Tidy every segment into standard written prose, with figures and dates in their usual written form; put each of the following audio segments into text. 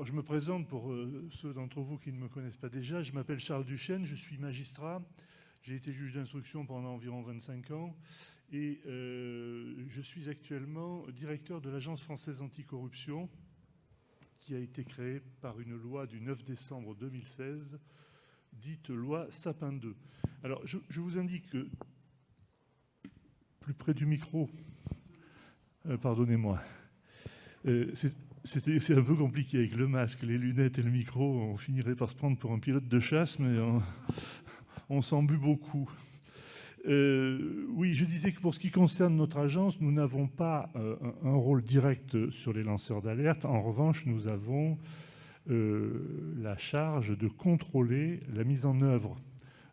Alors, je me présente pour ceux d'entre vous qui ne me connaissent pas déjà. Je m'appelle Charles Duchesne, je suis magistrat. J'ai été juge d'instruction pendant environ 25 ans et je suis actuellement directeur de l'Agence française anticorruption qui a été créée par une loi du 9 décembre 2016, dite loi Sapin 2. Alors, je vous indique que, plus près du micro, pardonnez-moi, c'est un peu compliqué avec le masque, les lunettes et le micro. On finirait par se prendre pour un pilote de chasse, mais on s'en but beaucoup. Oui, je disais que pour ce qui concerne notre agence, nous n'avons pas un rôle direct sur les lanceurs d'alerte. En revanche, nous avons la charge de contrôler la mise en œuvre,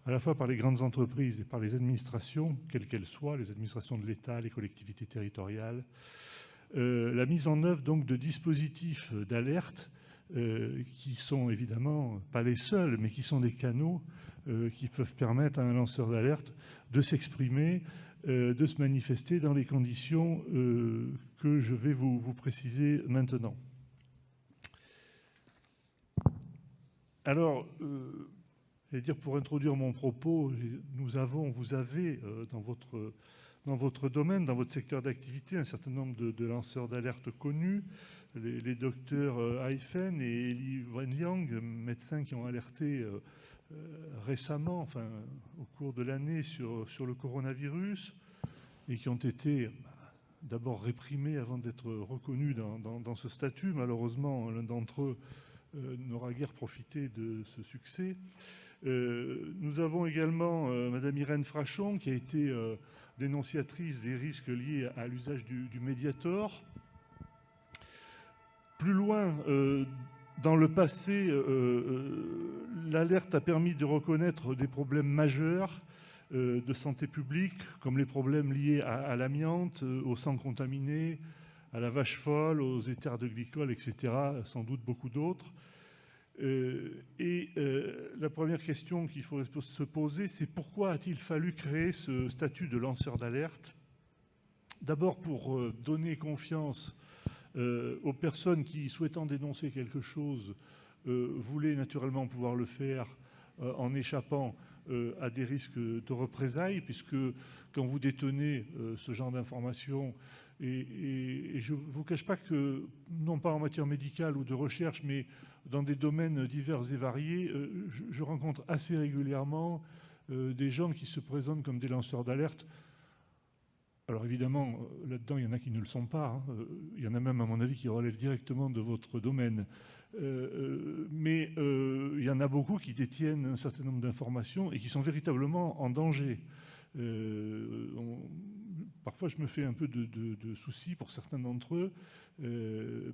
à la fois par les grandes entreprises et par les administrations, quelles qu'elles soient, les administrations de l'État, les collectivités territoriales, la mise en œuvre donc de dispositifs d'alerte qui sont évidemment pas les seuls, mais qui sont des canaux qui peuvent permettre à un lanceur d'alerte de s'exprimer, de se manifester dans les conditions que je vais vous préciser maintenant. Alors, pour introduire mon propos, vous avez dans votre domaine, dans votre secteur d'activité, un certain nombre de lanceurs d'alerte connus, les docteurs Haifen et Eli Wenliang, médecins qui ont alerté récemment, au cours de l'année, sur le coronavirus, et qui ont été d'abord réprimés avant d'être reconnus dans ce statut. Malheureusement, l'un d'entre eux n'aura guère profité de ce succès. Nous avons également Madame Irène Frachon, qui a été dénonciatrice des risques liés à l'usage du Mediator. Plus loin, dans le passé, l'alerte a permis de reconnaître des problèmes majeurs de santé publique, comme les problèmes liés à l'amiante, au sang contaminé, à la vache folle, aux éthers de glycol, etc., sans doute beaucoup d'autres. La première question qu'il faut se poser, c'est pourquoi a-t-il fallu créer ce statut de lanceur d'alerte? D'abord pour donner confiance aux personnes qui, souhaitant dénoncer quelque chose, voulaient naturellement pouvoir le faire en échappant à des risques de représailles, puisque quand vous détenez ce genre d'informations, et je ne vous cache pas que, non pas en matière médicale ou de recherche, mais dans des domaines divers et variés, je rencontre assez régulièrement des gens qui se présentent comme des lanceurs d'alerte. Alors évidemment, là-dedans, il y en a qui ne le sont pas. Il y en a même, à mon avis, qui relèvent directement de votre domaine. Mais il y en a beaucoup qui détiennent un certain nombre d'informations et qui sont véritablement en danger. Parfois, je me fais un peu de soucis pour certains d'entre eux,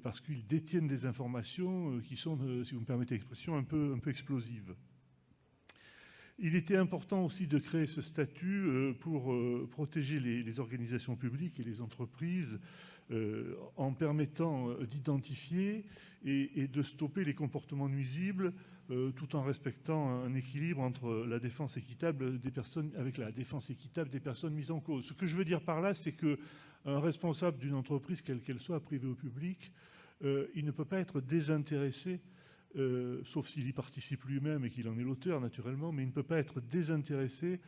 parce qu'ils détiennent des informations qui sont, si vous me permettez l'expression, un peu explosives. Il était important aussi de créer ce statut pour protéger les organisations publiques et les entreprises en permettant d'identifier et de stopper les comportements nuisibles tout en respectant un équilibre entre la défense équitable des personnes avec la défense équitable des personnes mises en cause. Ce que je veux dire par là, c'est qu'un responsable d'une entreprise, quelle qu'elle soit, privée ou publique, il ne peut pas être désintéressé, sauf s'il y participe lui-même et qu'il en est l'auteur naturellement, mais il ne peut pas être désintéressé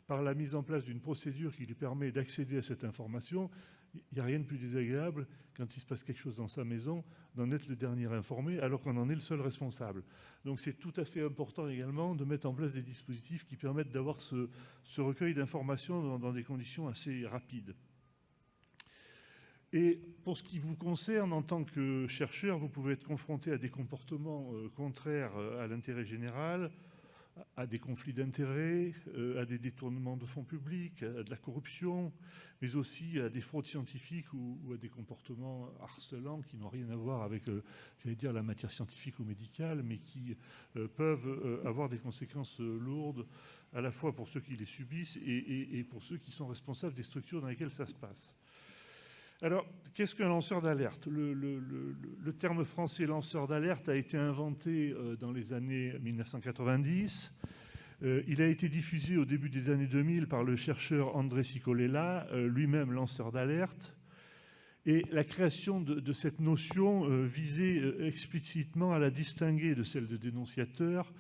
par la mise en place d'une procédure qui lui permet d'accéder à cette information. Il n'y a rien de plus désagréable quand il se passe quelque chose dans sa maison d'en être le dernier informé alors qu'on en est le seul responsable. Donc c'est tout à fait important également de mettre en place des dispositifs qui permettent d'avoir ce recueil d'informations dans des conditions assez rapides. Et pour ce qui vous concerne, en tant que chercheur, vous pouvez être confronté à des comportements contraires à l'intérêt général, à des conflits d'intérêts, à des détournements de fonds publics, à de la corruption, mais aussi à des fraudes scientifiques ou à des comportements harcelants qui n'ont rien à voir avec, j'allais dire, la matière scientifique ou médicale, mais qui peuvent avoir des conséquences lourdes, à la fois pour ceux qui les subissent et pour ceux qui sont responsables des structures dans lesquelles ça se passe. Alors, qu'est-ce qu'un lanceur d'alerte ? Le terme français lanceur d'alerte a été inventé dans les années 1990. Il a été diffusé au début des années 2000 par le chercheur André Cicolella, lui-même lanceur d'alerte. Et la création de cette notion visait explicitement à la distinguer de celle de dénonciateur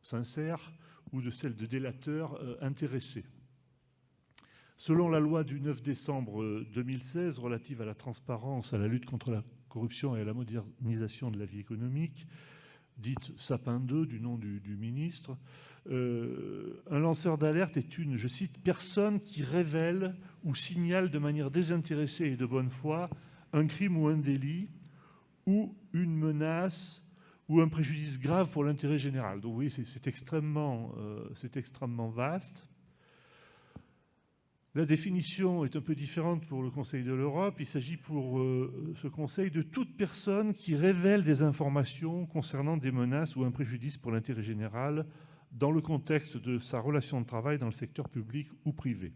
sincère ou de celle de délateur intéressé. Selon la loi du 9 décembre 2016 relative à la transparence, à la lutte contre la corruption et à la modernisation de la vie économique, dite Sapin 2 du nom du ministre, un lanceur d'alerte est une, je cite, personne qui révèle ou signale de manière désintéressée et de bonne foi un crime ou un délit ou une menace ou un préjudice grave pour l'intérêt général. Donc vous voyez, c'est extrêmement vaste. La définition est un peu différente pour le Conseil de l'Europe. Il s'agit pour ce Conseil de toute personne qui révèle des informations concernant des menaces ou un préjudice pour l'intérêt général dans le contexte de sa relation de travail dans le secteur public ou privé.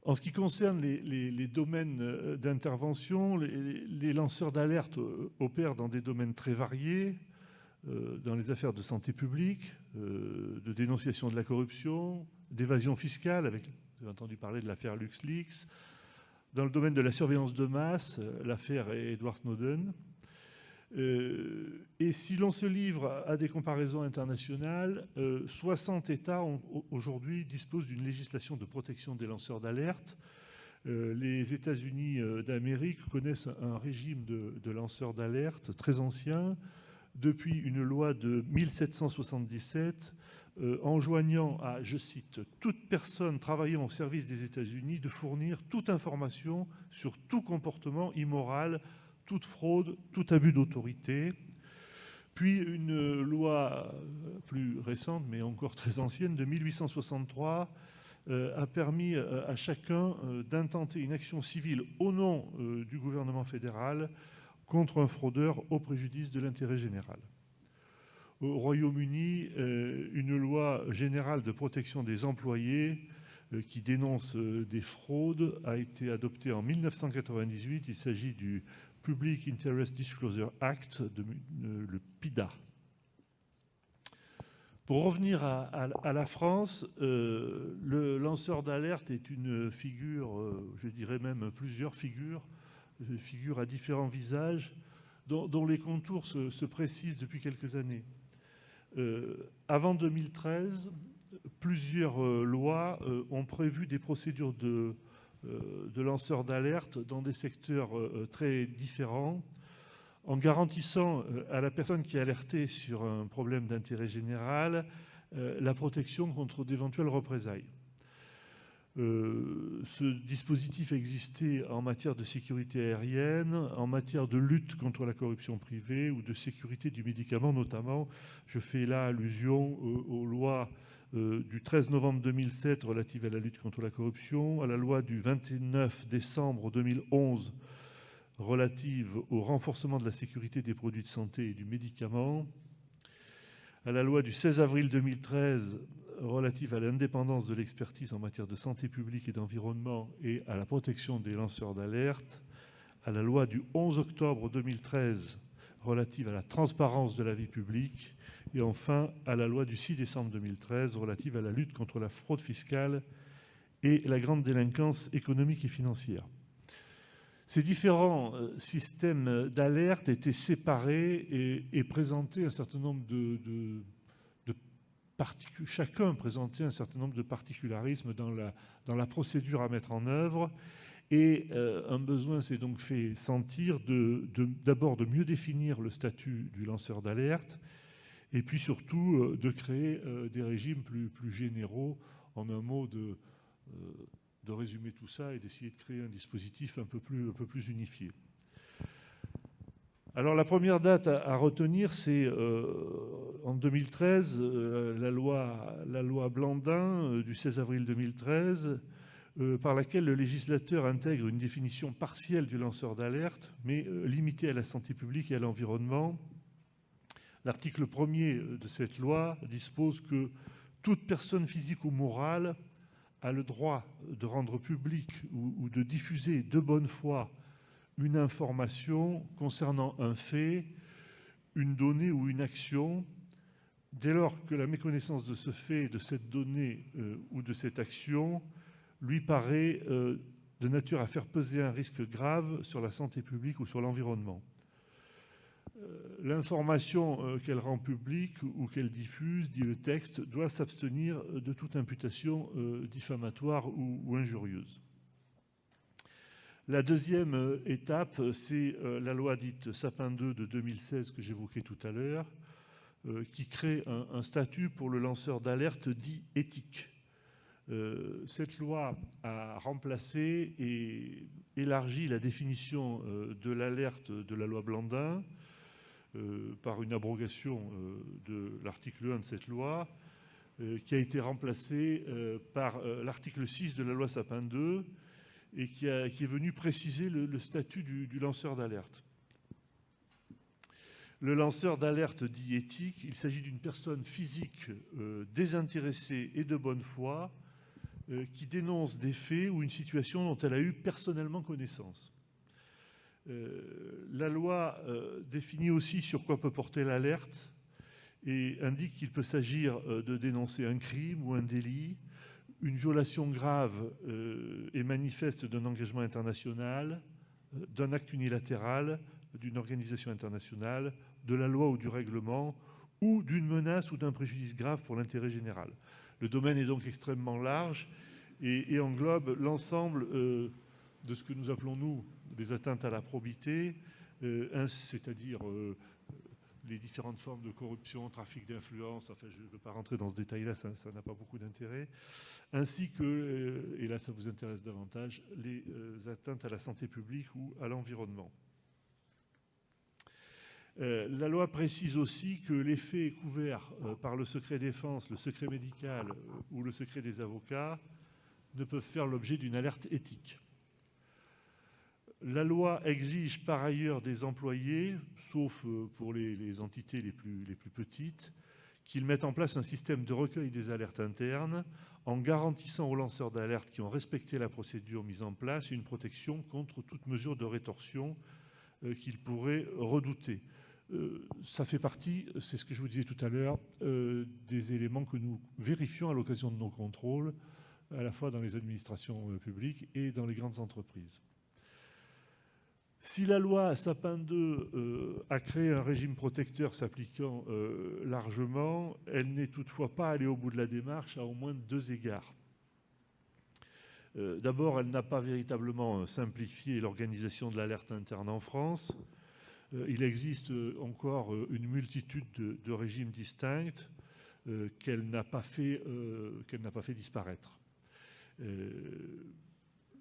En ce qui concerne les domaines d'intervention, les lanceurs d'alerte opèrent dans des domaines très variés, dans les affaires de santé publique, de dénonciation de la corruption, d'évasion fiscale, vous avez entendu parler de l'affaire LuxLeaks, dans le domaine de la surveillance de masse, l'affaire Edward Snowden. Et si l'on se livre à des comparaisons internationales, 60 États aujourd'hui disposent d'une législation de protection des lanceurs d'alerte. Les États-Unis d'Amérique connaissent un régime de lanceurs d'alerte très ancien, depuis une loi de 1777, enjoignant à, je cite, « toute personne travaillant au service des États-Unis de fournir toute information sur tout comportement immoral, toute fraude, tout abus d'autorité ». Puis une loi plus récente, mais encore très ancienne, de 1863, a permis à chacun d'intenter une action civile au nom du gouvernement fédéral contre un fraudeur au préjudice de l'intérêt général. Au Royaume-Uni, une loi générale de protection des employés qui dénonce des fraudes a été adoptée en 1998. Il s'agit du Public Interest Disclosure Act, le PIDA. Pour revenir à la France, le lanceur d'alerte est une figure, je dirais même plusieurs figures à différents visages, dont les contours se précisent depuis quelques années. Avant 2013, plusieurs lois ont prévu des procédures de lanceurs d'alerte dans des secteurs très différents, en garantissant à la personne qui est alertée sur un problème d'intérêt général la protection contre d'éventuelles représailles. Ce dispositif existait en matière de sécurité aérienne, en matière de lutte contre la corruption privée ou de sécurité du médicament notamment. Je fais là allusion aux lois du 13 novembre 2007 relatives à la lutte contre la corruption, à la loi du 29 décembre 2011 relative au renforcement de la sécurité des produits de santé et du médicament, à la loi du 16 avril 2013 relative à l'indépendance de l'expertise en matière de santé publique et d'environnement et à la protection des lanceurs d'alerte, à la loi du 11 octobre 2013 relative à la transparence de la vie publique et enfin à la loi du 6 décembre 2013 relative à la lutte contre la fraude fiscale et la grande délinquance économique et financière. Ces différents systèmes d'alerte étaient séparés et présentaient un certain nombre chacun présentait un certain nombre de particularismes dans la procédure à mettre en œuvre. Et un besoin s'est donc fait sentir d'abord de mieux définir le statut du lanceur d'alerte et puis surtout de créer des régimes plus généraux, en un mot de résumer tout ça et d'essayer de créer un dispositif un peu plus unifié. Alors la première date à retenir, c'est en 2013, la loi Blandin du 16 avril 2013, par laquelle le législateur intègre une définition partielle du lanceur d'alerte, mais limitée à la santé publique et à l'environnement. L'article 1er de cette loi dispose que toute personne physique ou morale a le droit de rendre public ou de diffuser de bonne foi une information concernant un fait, une donnée ou une action, dès lors que la méconnaissance de ce fait, de cette donnée ou de cette action lui paraît de nature à faire peser un risque grave sur la santé publique ou sur l'environnement. L'information qu'elle rend publique ou qu'elle diffuse, dit le texte, doit s'abstenir de toute imputation diffamatoire ou injurieuse. La deuxième étape, c'est la loi dite Sapin II de 2016 que j'évoquais tout à l'heure, qui crée un statut pour le lanceur d'alerte dit éthique. Cette loi a remplacé et élargi la définition de l'alerte de la loi Blandin par une abrogation de l'article 1 de cette loi, qui a été remplacé par l'article 6 de la loi Sapin II et qui est venu préciser le statut du lanceur d'alerte. Le lanceur d'alerte dit éthique, il s'agit d'une personne physique désintéressée et de bonne foi qui dénonce des faits ou une situation dont elle a eu personnellement connaissance. La loi définit aussi sur quoi peut porter l'alerte et indique qu'il peut s'agir de dénoncer un crime ou un délit, une violation grave et manifeste d'un engagement international, d'un acte unilatéral, d'une organisation internationale, de la loi ou du règlement, ou d'une menace ou d'un préjudice grave pour l'intérêt général. Le domaine est donc extrêmement large et englobe l'ensemble de ce que nous appelons, nous, des atteintes à la probité, c'est-à-dire les différentes formes de corruption, trafic d'influence, enfin je ne veux pas rentrer dans ce détail-là, ça n'a pas beaucoup d'intérêt, ainsi que, et là ça vous intéresse davantage, les atteintes à la santé publique ou à l'environnement. La loi précise aussi que les faits couverts par le secret défense, le secret médical ou le secret des avocats ne peuvent faire l'objet d'une alerte éthique. La loi exige par ailleurs des employés, sauf pour les entités les plus petites, qu'ils mettent en place un système de recueil des alertes internes en garantissant aux lanceurs d'alerte qui ont respecté la procédure mise en place une protection contre toute mesure de rétorsion qu'ils pourraient redouter. Ça fait partie, c'est ce que je vous disais tout à l'heure, des éléments que nous vérifions à l'occasion de nos contrôles, à la fois dans les administrations publiques et dans les grandes entreprises. Si la loi Sapin II a créé un régime protecteur s'appliquant largement, elle n'est toutefois pas allée au bout de la démarche à au moins deux égards. D'abord, elle n'a pas véritablement simplifié l'organisation de l'alerte interne en France. Il existe encore une multitude de régimes distincts qu'elle n'a pas fait disparaître.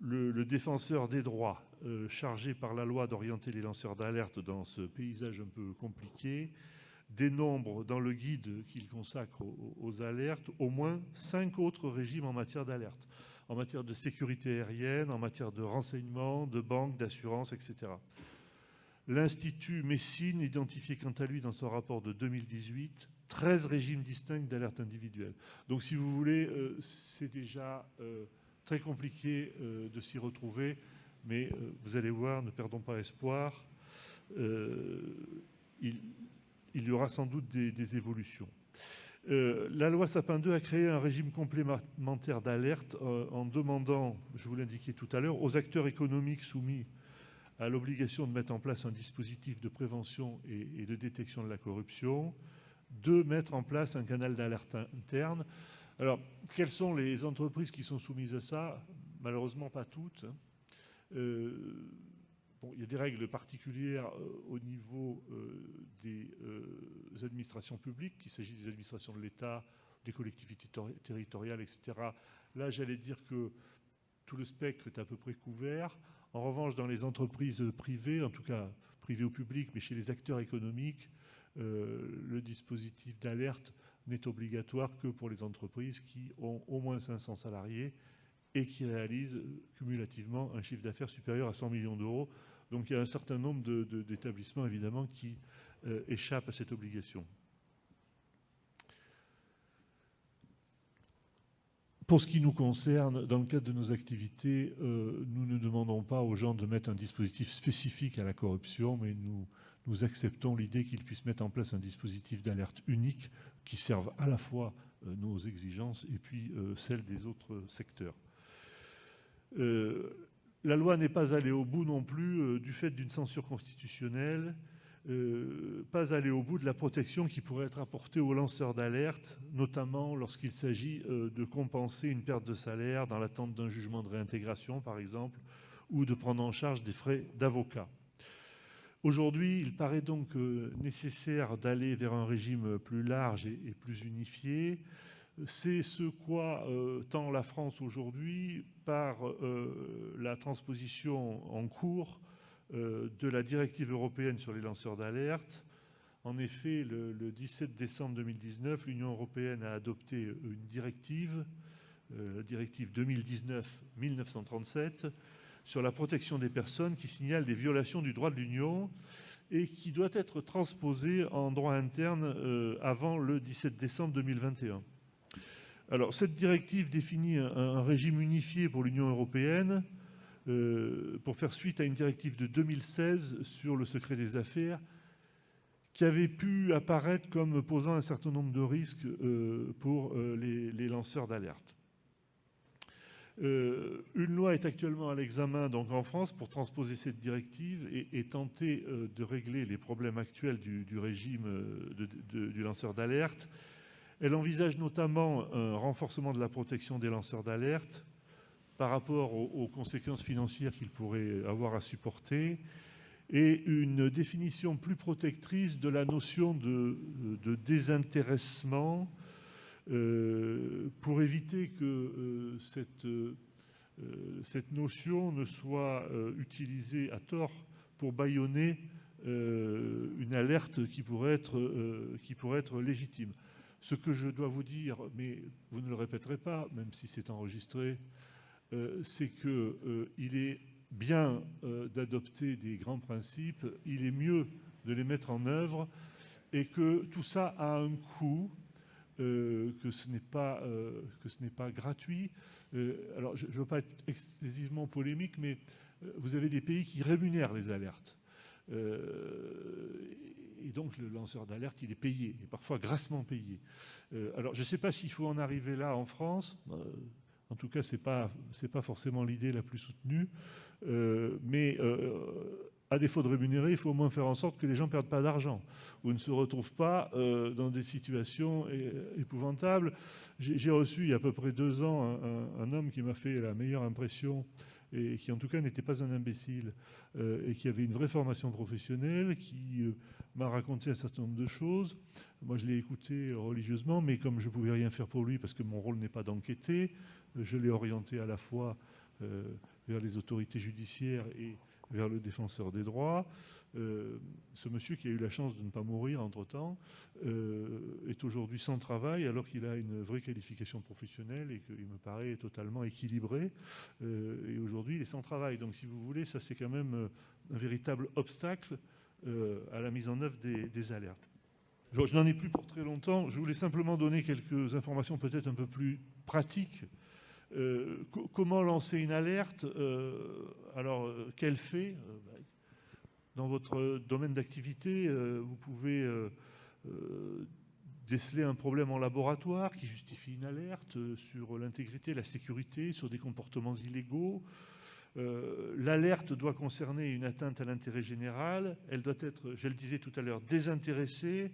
Le défenseur des droits, chargé par la loi d'orienter les lanceurs d'alerte dans ce paysage un peu compliqué, dénombre dans le guide qu'il consacre aux alertes au moins 5 autres régimes en matière d'alerte, en matière de sécurité aérienne, en matière de renseignement, de banque, d'assurance, etc. L'Institut Messine identifiait quant à lui dans son rapport de 2018 13 régimes distincts d'alerte individuelle. Donc si vous voulez, c'est déjà très compliqué de s'y retrouver, mais vous allez voir, ne perdons pas espoir, il y aura sans doute des évolutions. La loi Sapin II a créé un régime complémentaire d'alerte en demandant, je vous l'indiquais tout à l'heure, aux acteurs économiques soumis à l'obligation de mettre en place un dispositif de prévention et de détection de la corruption, de mettre en place un canal d'alerte interne. Alors, quelles sont les entreprises qui sont soumises à ça? Malheureusement, pas toutes. Bon, il y a des règles particulières au niveau des administrations publiques, qu'il s'agit des administrations de l'État, des collectivités territoriales, etc. Là, j'allais dire que tout le spectre est à peu près couvert. En revanche, dans les entreprises privées, en tout cas privées ou publiques, mais chez les acteurs économiques, le dispositif d'alerte n'est obligatoire que pour les entreprises qui ont au moins 500 salariés et qui réalisent cumulativement un chiffre d'affaires supérieur à 100 millions d'euros. Donc il y a un certain nombre d'établissements, évidemment, qui échappent à cette obligation. Pour ce qui nous concerne, dans le cadre de nos activités, nous ne demandons pas aux gens de mettre un dispositif spécifique à la corruption, mais nous acceptons l'idée qu'ils puissent mettre en place un dispositif d'alerte unique qui serve à la fois nos exigences et puis celles des autres secteurs. La loi n'est pas allée au bout non plus du fait d'une censure constitutionnelle, pas allée au bout de la protection qui pourrait être apportée aux lanceurs d'alerte, notamment lorsqu'il s'agit de compenser une perte de salaire dans l'attente d'un jugement de réintégration, par exemple, ou de prendre en charge des frais d'avocat. Aujourd'hui, il paraît donc nécessaire d'aller vers un régime plus large et plus unifié. C'est ce quoi tend la France aujourd'hui par la transposition en cours de la directive européenne sur les lanceurs d'alerte. En effet, le 17 décembre 2019, l'Union européenne a adopté une directive, la directive 2019-1937, sur la protection des personnes qui signalent des violations du droit de l'Union et qui doit être transposée en droit interne avant le 17 décembre 2021. Alors, cette directive définit un régime unifié pour l'Union européenne pour faire suite à une directive de 2016 sur le secret des affaires qui avait pu apparaître comme posant un certain nombre de risques pour les lanceurs d'alerte. Une loi est actuellement à l'examen donc en France pour transposer cette directive et tenter de régler les problèmes actuels du régime du lanceur d'alerte. Elle envisage notamment un renforcement de la protection des lanceurs d'alerte par rapport aux conséquences financières qu'ils pourraient avoir à supporter et une définition plus protectrice de la notion de désintéressement pour éviter que cette notion ne soit utilisée à tort pour bâillonner une alerte qui pourrait être légitime. Ce que je dois vous dire, mais vous ne le répéterez pas, même si c'est enregistré, c'est qu'il est bien d'adopter des grands principes, il est mieux de les mettre en œuvre et que tout ça a un coût, que ce n'est pas gratuit. Alors, je ne veux pas être excessivement polémique, mais vous avez des pays qui rémunèrent les alertes. Et donc, le lanceur d'alerte, il est payé, et parfois grassement payé. Alors, je ne sais pas s'il faut en arriver là en France. En tout cas, ce n'est pas forcément l'idée la plus soutenue. Mais à défaut de rémunérer, il faut au moins faire en sorte que les gens ne perdent pas d'argent ou ne se retrouvent pas dans des situations épouvantables. J'ai reçu il y a à peu près 2 ans un homme qui m'a fait la meilleure impression et qui en tout cas n'était pas un imbécile et qui avait une vraie formation professionnelle, qui m'a raconté un certain nombre de choses. Moi, je l'ai écouté religieusement, mais comme je ne pouvais rien faire pour lui parce que mon rôle n'est pas d'enquêter, je l'ai orienté à la fois vers les autorités judiciaires et vers le défenseur des droits. Ce monsieur qui a eu la chance de ne pas mourir entre-temps est aujourd'hui sans travail alors qu'il a une vraie qualification professionnelle et qu'il me paraît totalement équilibré. Et aujourd'hui, il est sans travail. Donc, si vous voulez, ça c'est quand même un véritable obstacle à la mise en œuvre des alertes. Je n'en ai plus pour très longtemps. Je voulais simplement donner quelques informations peut-être un peu plus pratiques. Comment lancer une alerte? Alors, quel fait? Dans votre domaine d'activité, vous pouvez déceler un problème en laboratoire qui justifie une alerte sur l'intégrité, la sécurité, sur des comportements illégaux. L'alerte doit concerner une atteinte à l'intérêt général. Elle doit être, je le disais tout à l'heure, désintéressée,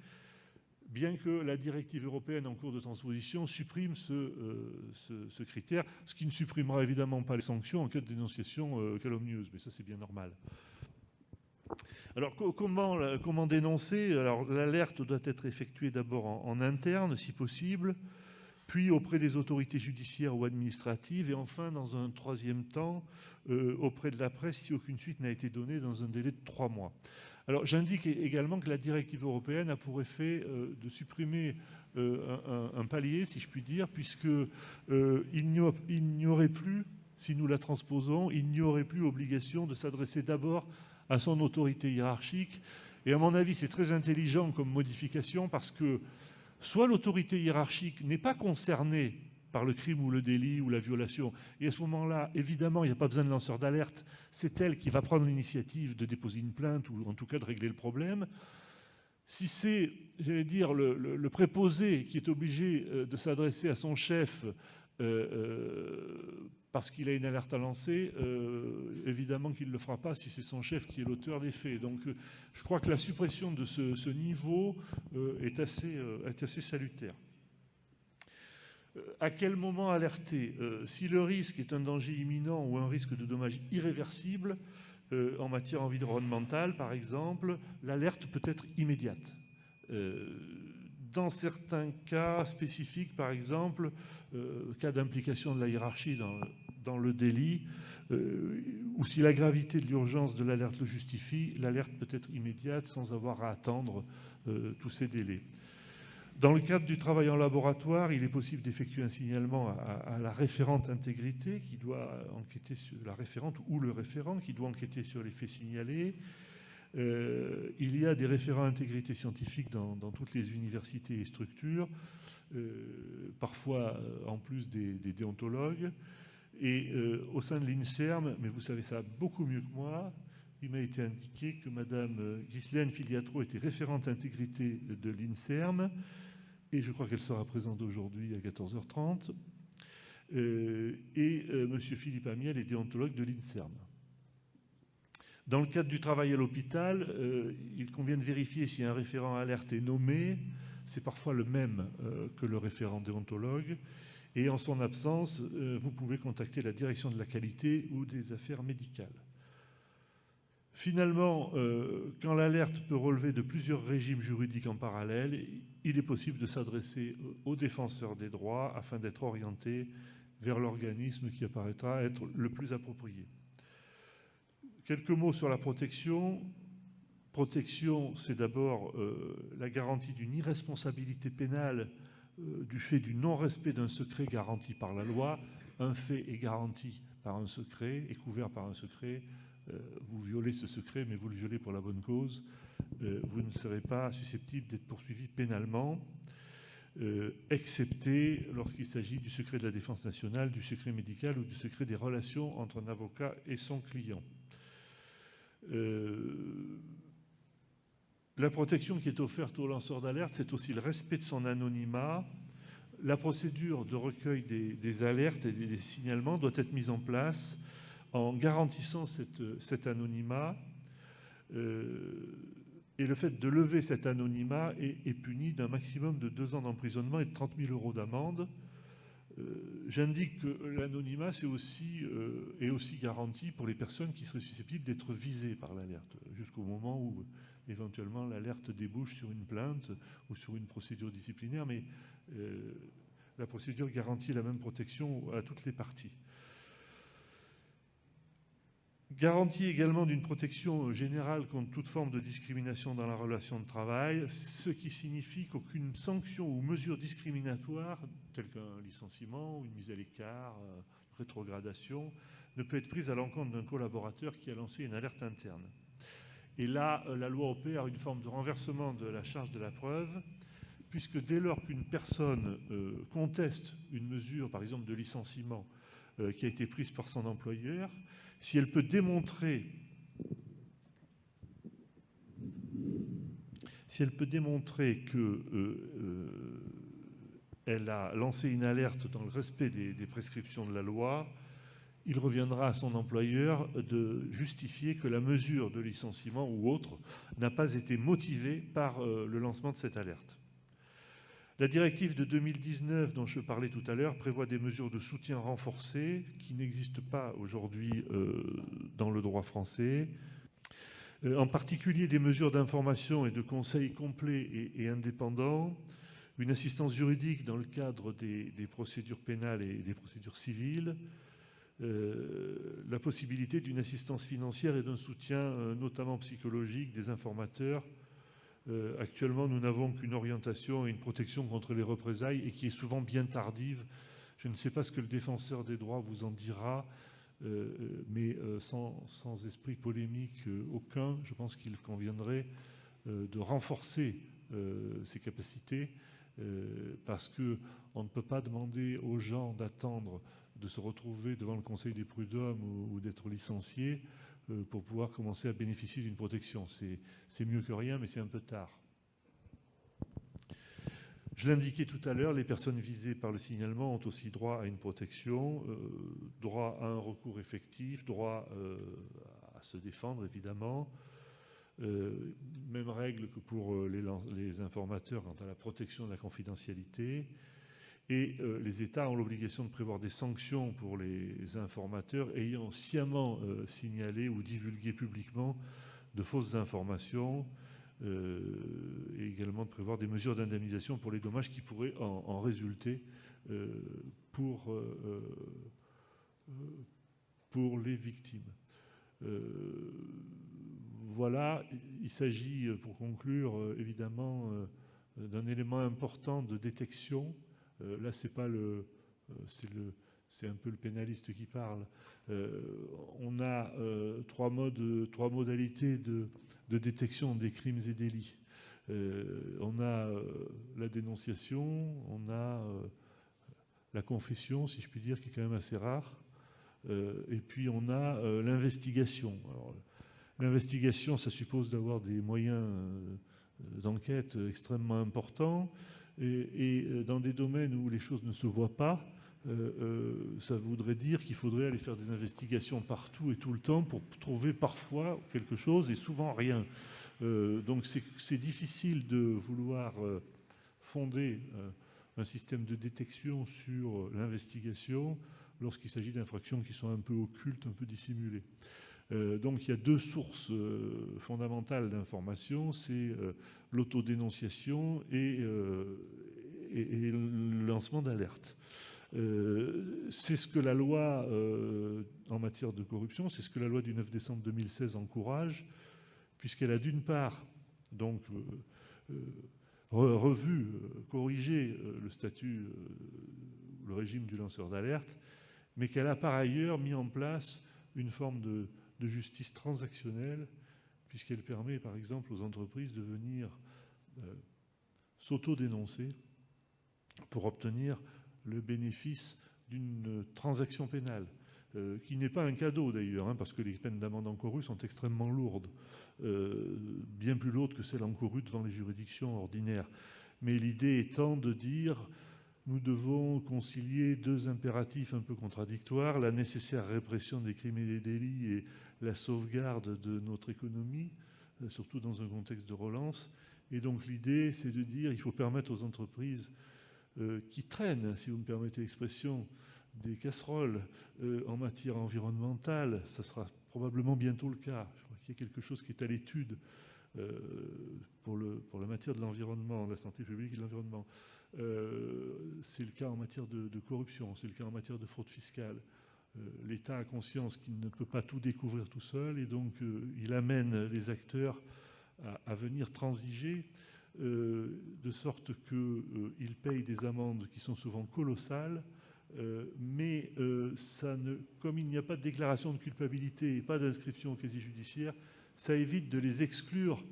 bien que la directive européenne en cours de transposition supprime ce critère, ce qui ne supprimera évidemment pas les sanctions en cas de dénonciation calomnieuse, mais ça c'est bien normal. Alors comment dénoncer? Alors l'alerte doit être effectuée d'abord en interne, si possible, puis auprès des autorités judiciaires ou administratives, et enfin, dans un troisième temps, auprès de la presse, si aucune suite n'a été donnée dans un délai de 3 mois. Alors j'indique également que la directive européenne a pour effet de supprimer un palier, si je puis dire, puisqu'il n'y aurait plus, si nous la transposons, il n'y aurait plus obligation de s'adresser d'abord à son autorité hiérarchique. Et à mon avis, c'est très intelligent comme modification parce que soit l'autorité hiérarchique n'est pas concernée par le crime ou le délit ou la violation, et à ce moment-là, évidemment, il n'y a pas besoin de lanceur d'alerte, c'est elle qui va prendre l'initiative de déposer une plainte ou en tout cas de régler le problème. Si c'est, j'allais dire, le préposé qui est obligé de s'adresser à son chef parce qu'il a une alerte à lancer, évidemment qu'il ne le fera pas si c'est son chef qui est l'auteur des faits. Donc je crois que la suppression de ce niveau est assez salutaire. À quel moment alerter? Si le risque est un danger imminent ou un risque de dommage irréversible, en matière environnementale par exemple, l'alerte peut être immédiate. Dans certains cas spécifiques, par exemple, cas d'implication de la hiérarchie dans le délit, ou si la gravité de l'urgence de l'alerte le justifie, l'alerte peut être immédiate sans avoir à attendre tous ces délais. Dans le cadre du travail en laboratoire, il est possible d'effectuer un signalement à la référente intégrité qui doit enquêter sur la référente ou le référent qui doit enquêter sur les faits signalés. Il y a des référents intégrité scientifique dans toutes les universités et structures, parfois en plus des déontologues. Et au sein de l'INSERM, mais vous savez ça beaucoup mieux que moi, il m'a été indiqué que Madame Ghislaine Filiatro était référente intégrité de l'INSERM, et je crois qu'elle sera présente aujourd'hui à 14h30. Monsieur Philippe Amiel est déontologue de l'INSERM. Dans le cadre du travail à l'hôpital, il convient de vérifier si un référent alerte est nommé. C'est parfois le même que le référent déontologue. Et en son absence, vous pouvez contacter la direction de la qualité ou des affaires médicales. Finalement, quand l'alerte peut relever de plusieurs régimes juridiques en parallèle, il est possible de s'adresser aux défenseurs des droits afin d'être orienté vers l'organisme qui apparaîtra être le plus approprié. Quelques mots sur la protection. Protection, c'est d'abord la garantie d'une irresponsabilité pénale du fait du non-respect d'un secret garanti par la loi. Un fait est garanti par un secret, est couvert par un secret. Vous violez ce secret, mais vous le violez pour la bonne cause. Vous ne serez pas susceptible d'être poursuivi pénalement, excepté lorsqu'il s'agit du secret de la défense nationale, du secret médical ou du secret des relations entre un avocat et son client. La protection qui est offerte aux lanceurs d'alerte, c'est aussi le respect de son anonymat. La procédure de recueil des alertes et des signalements doit être mise en place en garantissant cet anonymat. Et le fait de lever cet anonymat est puni d'un maximum de 2 ans d'emprisonnement et de 30 000 € d'amende. J'indique que l'anonymat est aussi garanti pour les personnes qui seraient susceptibles d'être visées par l'alerte, jusqu'au moment où éventuellement l'alerte débouche sur une plainte ou sur une procédure disciplinaire, mais la procédure garantit la même protection à toutes les parties. Garantie également d'une protection générale contre toute forme de discrimination dans la relation de travail, ce qui signifie qu'aucune sanction ou mesure discriminatoire, telle qu'un licenciement ou une mise à l'écart, rétrogradation, ne peut être prise à l'encontre d'un collaborateur qui a lancé une alerte interne. Et là, la loi opère une forme de renversement de la charge de la preuve, puisque dès lors qu'une personne conteste une mesure, par exemple de licenciement, qui a été prise par son employeur, si elle peut démontrer qu'elle a lancé une alerte dans le respect des prescriptions de la loi, il reviendra à son employeur de justifier que la mesure de licenciement ou autre n'a pas été motivée par le lancement de cette alerte. La directive de 2019 dont je parlais tout à l'heure prévoit des mesures de soutien renforcées qui n'existent pas aujourd'hui dans le droit français. En particulier des mesures d'information et de conseil complets et indépendants, une assistance juridique dans le cadre des procédures pénales et des procédures civiles, la possibilité d'une assistance financière et d'un soutien notamment psychologique des informateurs. Actuellement, nous n'avons qu'une orientation et une protection contre les représailles et qui est souvent bien tardive. Je ne sais pas ce que le défenseur des droits vous en dira, mais sans esprit polémique aucun, je pense qu'il conviendrait de renforcer ces capacités parce qu'on ne peut pas demander aux gens d'attendre de se retrouver devant le Conseil des prud'hommes ou d'être licenciés pour pouvoir commencer à bénéficier d'une protection. C'est mieux que rien, mais c'est un peu tard. Je l'indiquais tout à l'heure, les personnes visées par le signalement ont aussi droit à une protection, droit à un recours effectif, droit à se défendre évidemment. Même règle que pour les informateurs quant à la protection de la confidentialité. Et les États ont l'obligation de prévoir des sanctions pour les informateurs ayant sciemment signalé ou divulgué publiquement de fausses informations, et également de prévoir des mesures d'indemnisation pour les dommages qui pourraient en résulter pour les victimes. Voilà, il s'agit, pour conclure, évidemment, d'un élément important de détection. Là, c'est pas c'est un peu le pénaliste qui parle. On a trois modalités de détection des crimes et délits. On a la dénonciation, on a la confession, si je puis dire, qui est quand même assez rare. Et puis on a l'investigation. L'investigation, ça suppose d'avoir des moyens d'enquête extrêmement importants. Et dans des domaines où les choses ne se voient pas, ça voudrait dire qu'il faudrait aller faire des investigations partout et tout le temps pour trouver parfois quelque chose et souvent rien. Donc c'est difficile de vouloir fonder un système de détection sur l'investigation lorsqu'il s'agit d'infractions qui sont un peu occultes, un peu dissimulées. Donc il y a deux sources fondamentales d'information, c'est l'autodénonciation et le lancement d'alerte. C'est ce que la loi en matière de corruption, c'est ce que la loi du 9 décembre 2016 encourage, puisqu'elle a d'une part donc revu, corrigé le statut, le régime du lanceur d'alerte, mais qu'elle a par ailleurs mis en place une forme de justice transactionnelle, puisqu'elle permet par exemple aux entreprises de venir s'auto-dénoncer pour obtenir le bénéfice d'une transaction pénale, qui n'est pas un cadeau d'ailleurs, parce que les peines d'amende encourues sont extrêmement lourdes, bien plus lourdes que celles encourues devant les juridictions ordinaires. Mais l'idée étant de dire nous devons concilier deux impératifs un peu contradictoires, la nécessaire répression des crimes et des délits et la sauvegarde de notre économie, surtout dans un contexte de relance. Et donc l'idée, c'est de dire qu'il faut permettre aux entreprises qui traînent, si vous me permettez l'expression, des casseroles en matière environnementale, ça sera probablement bientôt le cas. Je crois qu'il y a quelque chose qui est à l'étude pour la matière de l'environnement, de la santé publique et de l'environnement. C'est le cas en matière de corruption, c'est le cas en matière de fraude fiscale. L'État a conscience qu'il ne peut pas tout découvrir tout seul et donc il amène les acteurs à venir transiger de sorte qu'ils payent des amendes qui sont souvent colossales, mais comme il n'y a pas de déclaration de culpabilité et pas d'inscription au casier judiciaire, ça évite de les exclure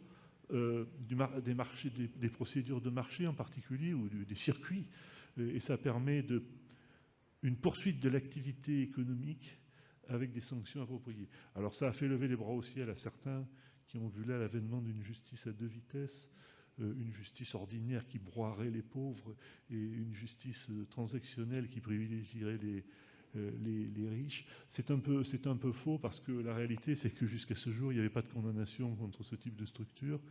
des procédures de marché en particulier ou des circuits, et ça permet une poursuite de l'activité économique avec des sanctions appropriées. Alors ça a fait lever les bras au ciel à certains qui ont vu là l'avènement d'une justice à deux vitesses, une justice ordinaire qui broierait les pauvres et une justice transactionnelle qui privilégierait les riches. C'est un peu faux parce que la réalité, c'est que jusqu'à ce jour, il n'y avait pas de condamnation contre ce type de structure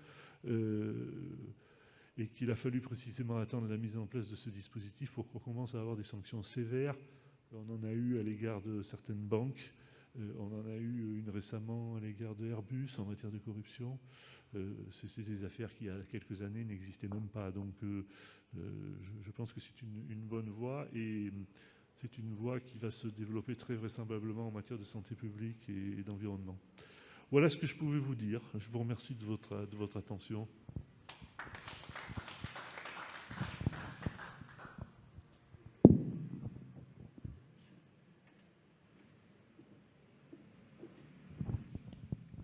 et qu'il a fallu précisément attendre la mise en place de ce dispositif pour qu'on commence à avoir des sanctions sévères. On en a eu à l'égard de certaines banques, on en a eu une récemment à l'égard de Airbus en matière de corruption. C'est des affaires qui, il y a quelques années, n'existaient même pas. Donc je pense que c'est une bonne voie et c'est une voie qui va se développer très vraisemblablement en matière de santé publique et d'environnement. Voilà ce que je pouvais vous dire. Je vous remercie de votre attention.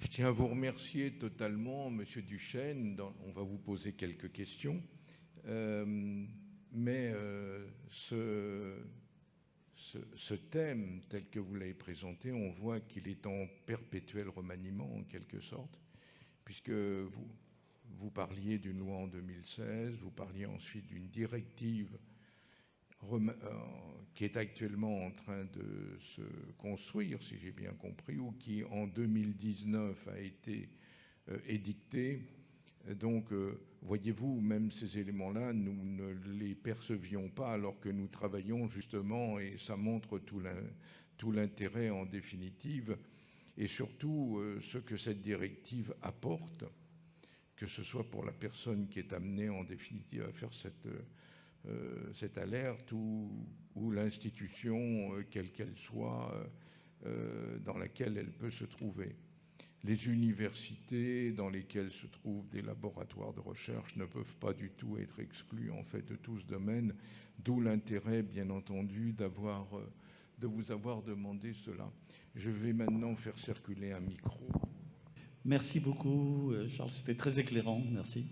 Je tiens à vous remercier totalement, Monsieur Duchesne. On va vous poser quelques questions. Mais ce thème, tel que vous l'avez présenté, on voit qu'il est en perpétuel remaniement, en quelque sorte, puisque vous parliez d'une loi en 2016, vous parliez ensuite d'une directive qui est actuellement en train de se construire, si j'ai bien compris, ou qui en 2019 a été édictée. Donc, voyez-vous, même ces éléments-là, nous ne les percevions pas alors que nous travaillons justement, et ça montre tout l'intérêt en définitive, et surtout ce que cette directive apporte, que ce soit pour la personne qui est amenée en définitive à faire cette alerte ou l'institution, quelle qu'elle soit, dans laquelle elle peut se trouver. Les universités dans lesquelles se trouvent des laboratoires de recherche ne peuvent pas du tout être exclus en fait de tout ce domaine, d'où l'intérêt, bien entendu, de vous avoir demandé cela. Je vais maintenant faire circuler un micro. Merci beaucoup, Charles, c'était très éclairant, merci.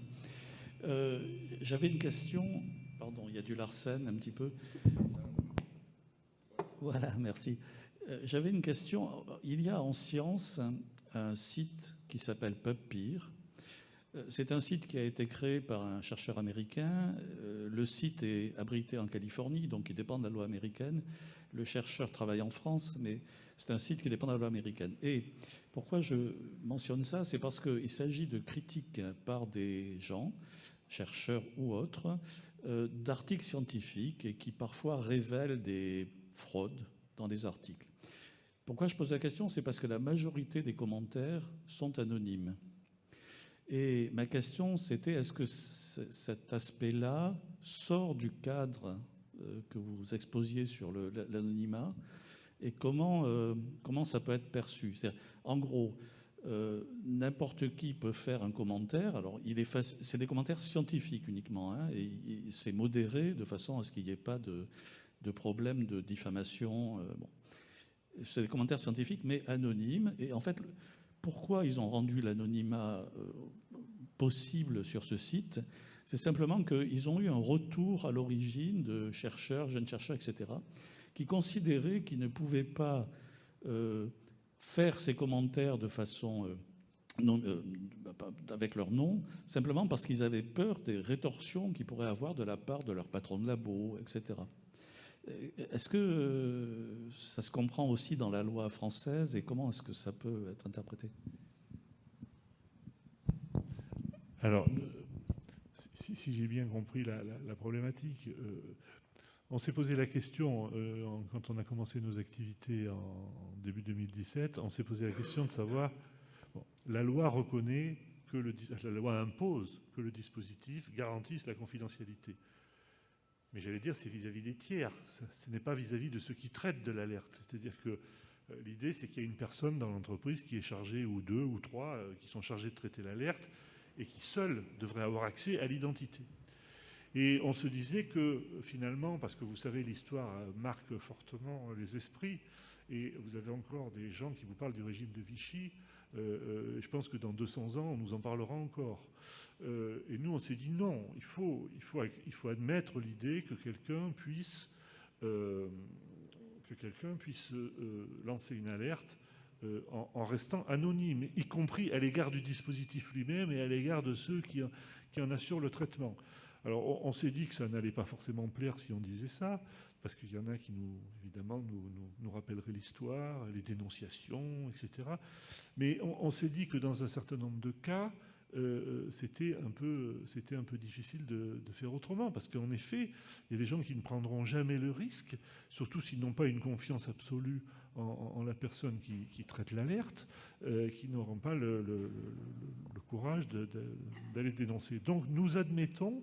J'avais une question, pardon, il y a du Larsen un petit peu. Voilà, merci. J'avais une question, il y a en science un site qui s'appelle PubPeer. C'est un site qui a été créé par un chercheur américain. Le site est abrité en Californie, donc il dépend de la loi américaine. Le chercheur travaille en France, mais c'est un site qui dépend de la loi américaine. Et pourquoi je mentionne ça? C'est parce qu'il s'agit de critiques par des gens, chercheurs ou autres, d'articles scientifiques et qui parfois révèlent des fraudes dans des articles. Pourquoi je pose la question? C'est parce que la majorité des commentaires sont anonymes. Et ma question, c'était est-ce que cet aspect-là sort du cadre que vous exposiez sur l'anonymat et comment ça peut être perçu? En gros, n'importe qui peut faire un commentaire. Alors, c'est des commentaires scientifiques uniquement, hein, et c'est modéré de façon à ce qu'il n'y ait pas de problème de diffamation. Bon. C'est des commentaires scientifiques, mais anonymes. Et en fait, pourquoi ils ont rendu l'anonymat possible sur ce site? C'est simplement qu'ils ont eu un retour à l'origine de chercheurs, jeunes chercheurs, etc., qui considéraient qu'ils ne pouvaient pas faire ces commentaires de façon avec leur nom, simplement parce qu'ils avaient peur des rétorsions qu'ils pourraient avoir de la part de leur patron de labo, etc. Est-ce que ça se comprend aussi dans la loi française et comment est-ce que ça peut être interprété? Alors, si j'ai bien compris la problématique, on s'est posé la question, quand on a commencé nos activités en début 2017, on s'est posé la question de savoir, bon, la loi reconnaît la loi impose que le dispositif garantisse la confidentialité. Mais j'allais dire, c'est vis-à-vis des tiers, ce n'est pas vis-à-vis de ceux qui traitent de l'alerte. C'est-à-dire que l'idée, c'est qu'il y a une personne dans l'entreprise qui est chargée, ou deux ou trois, qui sont chargés de traiter l'alerte, et qui seuls devraient avoir accès à l'identité. Et on se disait que finalement, parce que vous savez, l'histoire marque fortement les esprits, et vous avez encore des gens qui vous parlent du régime de Vichy, je pense que dans 200 ans, on nous en parlera encore. Et nous, on s'est dit non, il faut admettre l'idée que quelqu'un puisse lancer une alerte en restant anonyme, y compris à l'égard du dispositif lui-même et à l'égard de ceux qui en assurent le traitement. Alors, on s'est dit que ça n'allait pas forcément plaire si on disait ça, parce qu'il y en a qui, évidemment, nous rappelleraient l'histoire, les dénonciations, etc. Mais on s'est dit que dans un certain nombre de cas, c'était un peu difficile de faire autrement, parce qu'en effet, il y a des gens qui ne prendront jamais le risque, surtout s'ils n'ont pas une confiance absolue en la personne qui traite l'alerte, qui n'auront pas le courage d'aller se dénoncer. Donc nous admettons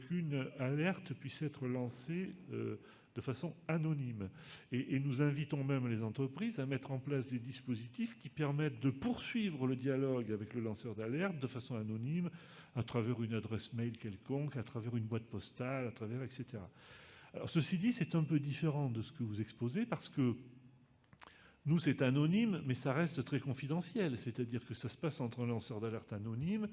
qu'une alerte puisse être lancée de façon anonyme. Et nous invitons même les entreprises à mettre en place des dispositifs qui permettent de poursuivre le dialogue avec le lanceur d'alerte de façon anonyme, à travers une adresse mail quelconque, à travers une boîte postale, etc. Alors ceci dit, c'est un peu différent de ce que vous exposez, parce que nous, c'est anonyme, mais ça reste très confidentiel. C'est-à-dire que ça se passe entre un lanceur d'alerte anonyme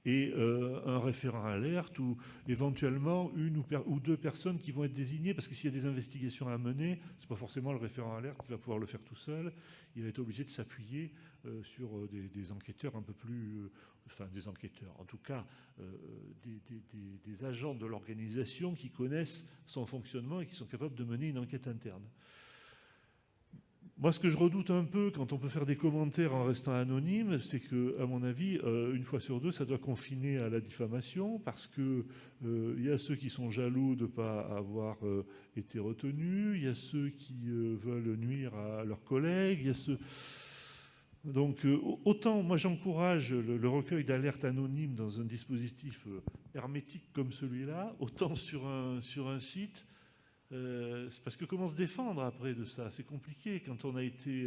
et un référent alerte ou éventuellement une ou deux personnes qui vont être désignées, parce que s'il y a des investigations à mener, ce n'est pas forcément le référent alerte qui va pouvoir le faire tout seul, il va être obligé de s'appuyer sur des enquêteurs un peu plus... enfin, des enquêteurs, en tout cas des agents de l'organisation qui connaissent son fonctionnement et qui sont capables de mener une enquête interne. Moi, ce que je redoute un peu quand on peut faire des commentaires en restant anonyme, c'est que, à mon avis, une fois sur deux, ça doit confiner à la diffamation, parce que y a ceux qui sont jaloux de ne pas avoir été retenus, il y a ceux qui veulent nuire à leurs collègues, il y a ceux... Donc, autant moi j'encourage le recueil d'alertes anonymes dans un dispositif hermétique comme celui-là, autant sur un site. C'est parce que comment se défendre après de ça? C'est compliqué quand on a été...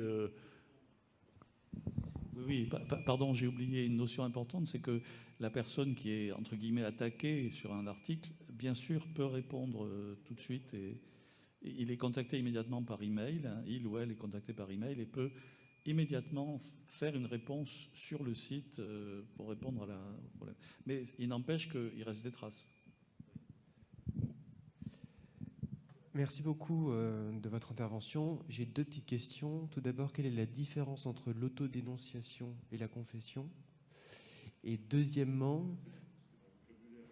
Oui, pardon, j'ai oublié une notion importante, c'est que la personne qui est, entre guillemets, attaquée sur un article, bien sûr, peut répondre tout de suite et il est contacté immédiatement par email, hein, il ou elle est contacté par email et peut immédiatement faire une réponse sur le site pour répondre au problème. Mais il n'empêche qu'il reste des traces. Merci beaucoup de votre intervention. J'ai deux petites questions. Tout d'abord, quelle est la différence entre l'autodénonciation et la confession? Et deuxièmement...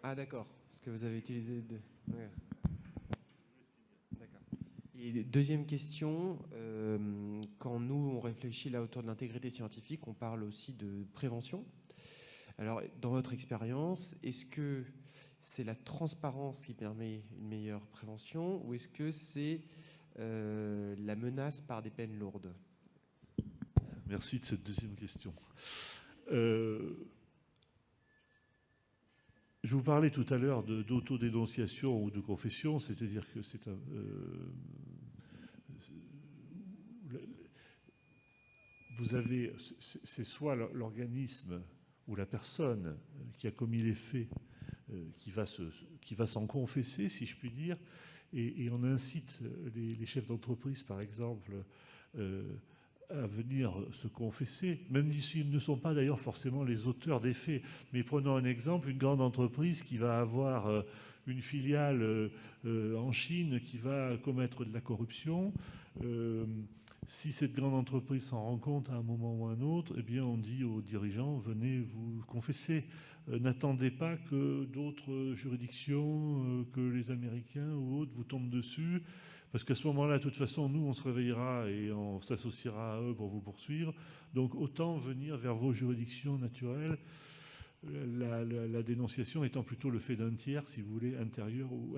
Ah d'accord, parce que vous avez utilisé... Ouais. D'accord. Et deuxième question, quand nous, on réfléchit là autour de l'intégrité scientifique, on parle aussi de prévention. Alors, dans votre expérience, est-ce que c'est la transparence qui permet une meilleure prévention ou est-ce que c'est la menace par des peines lourdes? Merci de cette deuxième question. Je vous parlais tout à l'heure d'autodénonciation ou de confession, c'est-à-dire que c'est un... vous avez... C'est soit l'organisme ou la personne qui a commis les faits qui va s'en confesser, si je puis dire, et on incite les chefs d'entreprise, par exemple, à venir se confesser, même s'ils ne sont pas d'ailleurs forcément les auteurs des faits. Mais prenons un exemple, une grande entreprise qui va avoir une filiale en Chine qui va commettre de la corruption. Si cette grande entreprise s'en rend compte à un moment ou à un autre, eh bien on dit aux dirigeants, venez vous confesser. N'attendez pas que d'autres juridictions, que les Américains ou autres vous tombent dessus, parce qu'à ce moment-là, de toute façon, nous, on se réveillera et on s'associera à eux pour vous poursuivre. Donc autant venir vers vos juridictions naturelles, la dénonciation étant plutôt le fait d'un tiers, si vous voulez, intérieur ou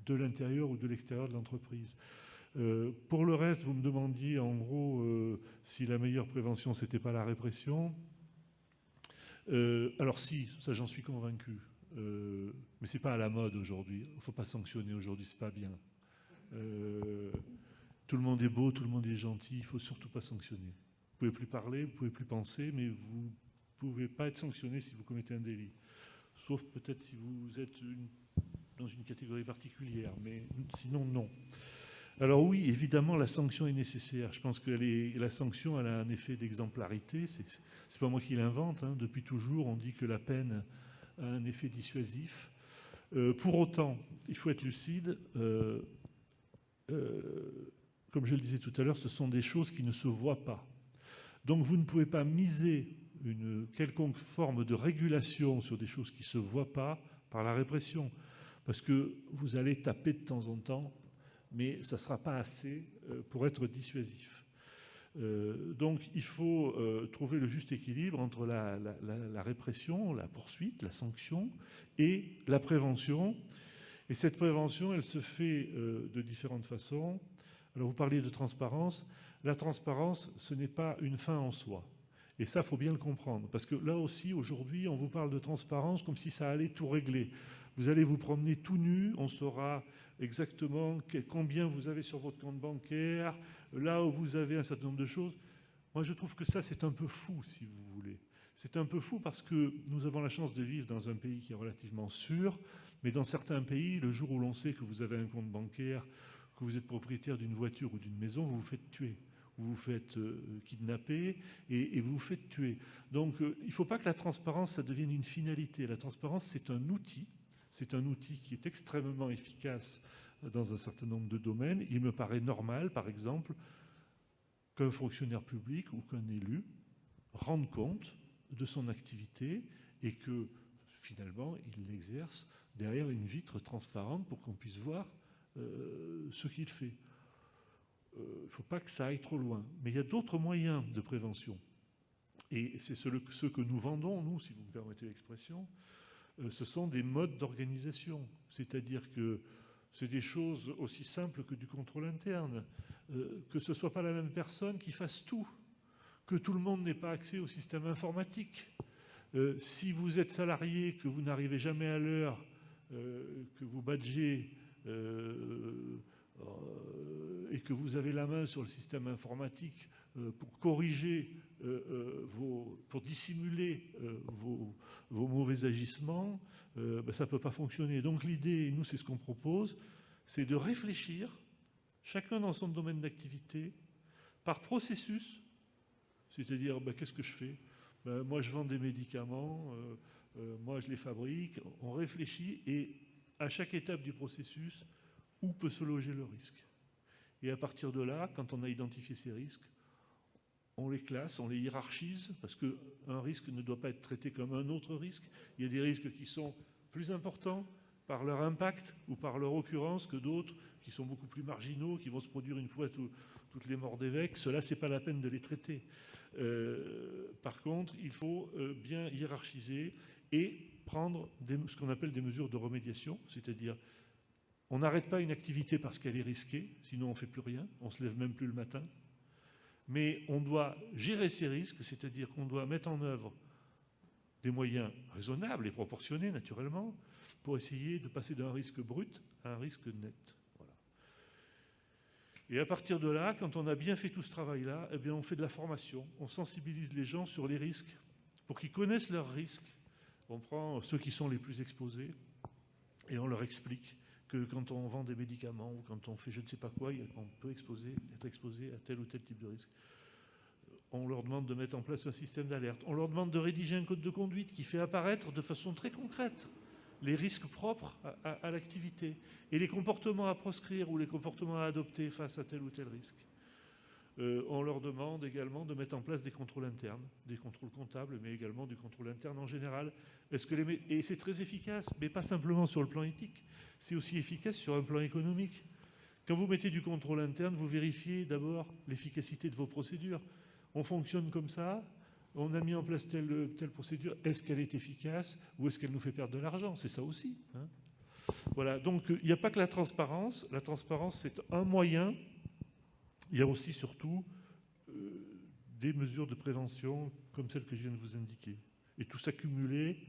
de l'intérieur ou de l'extérieur de l'entreprise. Pour le reste, vous me demandiez en gros si la meilleure prévention, c'était pas la répression. Alors si, ça j'en suis convaincu, mais c'est pas à la mode aujourd'hui. Il ne faut pas sanctionner aujourd'hui, c'est pas bien. Tout le monde est beau, tout le monde est gentil, il ne faut surtout pas sanctionner. Vous ne pouvez plus parler, vous ne pouvez plus penser, mais vous ne pouvez pas être sanctionné si vous commettez un délit. Sauf peut-être si vous êtes dans une catégorie particulière, mais sinon non. Alors oui, évidemment, la sanction est nécessaire. Je pense que la sanction, elle a un effet d'exemplarité. C'est pas moi qui l'invente. Hein. Depuis toujours, on dit que la peine a un effet dissuasif. Pour autant, il faut être lucide. Comme je le disais tout à l'heure, ce sont des choses qui ne se voient pas. Donc vous ne pouvez pas miser une quelconque forme de régulation sur des choses qui ne se voient pas par la répression. Parce que vous allez taper de temps en temps, mais ça ne sera pas assez pour être dissuasif. Donc il faut trouver le juste équilibre entre la répression, la poursuite, la sanction et la prévention. Et cette prévention, elle se fait de différentes façons. Alors vous parliez de transparence. La transparence, ce n'est pas une fin en soi. Et ça, il faut bien le comprendre. Parce que là aussi, aujourd'hui, on vous parle de transparence comme si ça allait tout régler. Vous allez vous promener tout nu, on saura exactement combien vous avez sur votre compte bancaire, là où vous avez un certain nombre de choses. Moi, je trouve que ça, c'est un peu fou, si vous voulez. C'est un peu fou parce que nous avons la chance de vivre dans un pays qui est relativement sûr, mais dans certains pays, le jour où l'on sait que vous avez un compte bancaire, que vous êtes propriétaire d'une voiture ou d'une maison, vous vous faites tuer. vous vous faites kidnapper et vous vous faites tuer. Donc il ne faut pas que la transparence, ça devienne une finalité. La transparence, c'est un outil. C'est un outil qui est extrêmement efficace dans un certain nombre de domaines. Il me paraît normal, par exemple, qu'un fonctionnaire public ou qu'un élu rende compte de son activité et que, finalement, il l'exerce derrière une vitre transparente pour qu'on puisse voir ce qu'il fait. Il ne faut pas que ça aille trop loin. Mais il y a d'autres moyens de prévention. Et c'est ceux que nous vendons, nous, si vous me permettez l'expression. Ce sont des modes d'organisation. C'est-à-dire que c'est des choses aussi simples que du contrôle interne. Que ce ne soit pas la même personne qui fasse tout. Que tout le monde n'ait pas accès au système informatique. Si vous êtes salarié, que vous n'arrivez jamais à l'heure, que vous badgez et que vous avez la main sur le système informatique pour corriger, pour dissimuler vos mauvais agissements, ça ne peut pas fonctionner. Donc l'idée, nous c'est ce qu'on propose, c'est de réfléchir, chacun dans son domaine d'activité, par processus, c'est-à-dire qu'est-ce que je fais ? Moi je vends des médicaments, moi je les fabrique, on réfléchit et à chaque étape du processus, où peut se loger le risque. Et à partir de là, quand on a identifié ces risques, on les classe, on les hiérarchise, parce qu'un risque ne doit pas être traité comme un autre risque. Il y a des risques qui sont plus importants par leur impact ou par leur occurrence que d'autres qui sont beaucoup plus marginaux, qui vont se produire une fois toutes les morts d'évêques. Cela, ce n'est pas la peine de les traiter. Par contre, il faut bien hiérarchiser et prendre ce qu'on appelle des mesures de remédiation, c'est-à-dire on n'arrête pas une activité parce qu'elle est risquée, sinon on ne fait plus rien, on ne se lève même plus le matin. Mais on doit gérer ces risques, c'est-à-dire qu'on doit mettre en œuvre des moyens raisonnables et proportionnés, naturellement, pour essayer de passer d'un risque brut à un risque net. Voilà. Et à partir de là, quand on a bien fait tout ce travail-là, eh bien on fait de la formation, on sensibilise les gens sur les risques, pour qu'ils connaissent leurs risques. On prend ceux qui sont les plus exposés et on leur explique que quand on vend des médicaments ou quand on fait je ne sais pas quoi, on peut être exposé à tel ou tel type de risque. On leur demande de mettre en place un système d'alerte. On leur demande de rédiger un code de conduite qui fait apparaître de façon très concrète les risques propres à l'activité et les comportements à proscrire ou les comportements à adopter face à tel ou tel risque. On leur demande également de mettre en place des contrôles internes, des contrôles comptables, mais également du contrôle interne en général. Et c'est très efficace, mais pas simplement sur le plan éthique, c'est aussi efficace sur un plan économique. Quand vous mettez du contrôle interne, vous vérifiez d'abord l'efficacité de vos procédures. On fonctionne comme ça, on a mis en place telle procédure, est-ce qu'elle est efficace ou est-ce qu'elle nous fait perdre de l'argent? C'est ça aussi. Hein. Voilà, donc il n'y a pas que la transparence c'est un moyen. Il y a aussi surtout des mesures de prévention comme celles que je viens de vous indiquer. Et tout ça cumulé,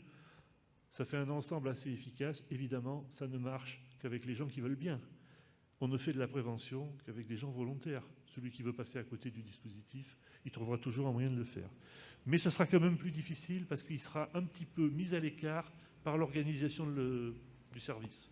ça fait un ensemble assez efficace. Évidemment, ça ne marche qu'avec les gens qui veulent bien. On ne fait de la prévention qu'avec des gens volontaires. Celui qui veut passer à côté du dispositif, il trouvera toujours un moyen de le faire. Mais ça sera quand même plus difficile parce qu'il sera un petit peu mis à l'écart par l'organisation du service.